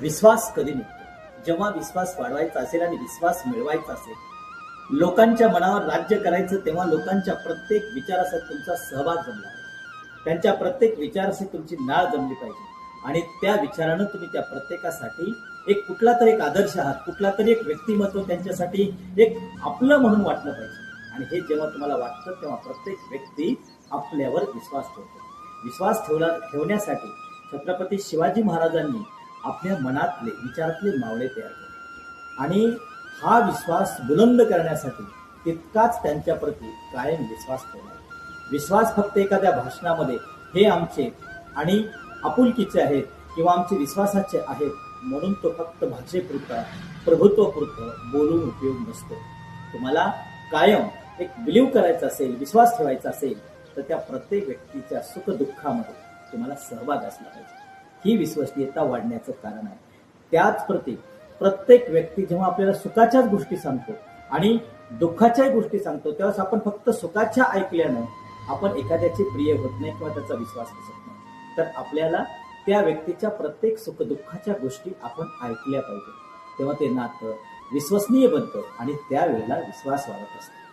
विश्वास कधी निघतो? जेव्हा विश्वास वाढवायचा असेल आणि विश्वास मिळवायचा असेल, लोकांच्या मनावर राज्य करायचं, तेव्हा लोकांच्या प्रत्येक विचारासाठी तुमचा सहभाग जमला पाहिजे. त्यांच्या प्रत्येक विचाराशी तुमची नाळ जमली पाहिजे आणि त्या विचारानं तुम्ही त्या प्रत्येकासाठी एक कुठला तरी एक आदर्श आहात, कुठला तरी एक व्यक्तिमत्व त्यांच्यासाठी एक आपलं म्हणून वाटलं पाहिजे. आणि हे जेव्हा तुम्हाला वाटतं तेव्हा प्रत्येक व्यक्ती आपल्यावर विश्वास ठेवतो. विश्वास ठेवण्यासाठी छत्रपती शिवाजी महाराजांनी आपल्या मनातले विचारातले मावळे तयार केले आणि हा विश्वास बुलंद करण्यासाठी तितकाच त्यांच्या प्रती कायम विश्वास ठेवला. विश्वास फक्त एखाद्या भाषणामध्ये हे आमचे आणि आपुलकीचे आहेत किंवा आमचे विश्वासाचे आहेत म्हणून तो फक्त भाषेपुरता प्रभुत्वपुरतं बोलून उपयोग नसतो. तुम्हाला कायम एक बिलीव्ह करायचं असेल, विश्वास ठेवायचा असेल तर त्या प्रत्येक व्यक्तीच्या सुख दुःखामध्ये तुम्हाला सहभाग असला पाहिजे. ही विश्वसनीयता वाढण्याचं कारण आहे. त्याच प्रती प्रत्येक व्यक्ती जेव्हा आपल्याला सुखाच्याच गोष्टी सांगतो आणि दुःखाच्याही गोष्टी सांगतो त्यावेळेस आपण फक्त सुखाच्या ऐकल्यानं आपण एखाद्याचे प्रिय होत नाही किंवा त्याचा विश्वास बसत नाही. तर आपल्याला त्या व्यक्तीच्या प्रत्येक सुखदुःखाच्या गोष्टी आपण ऐकल्या पाहिजे. तेव्हा ते नातं विश्वसनीय बनतं आणि त्यावेळेला विश्वास वाढत असतो.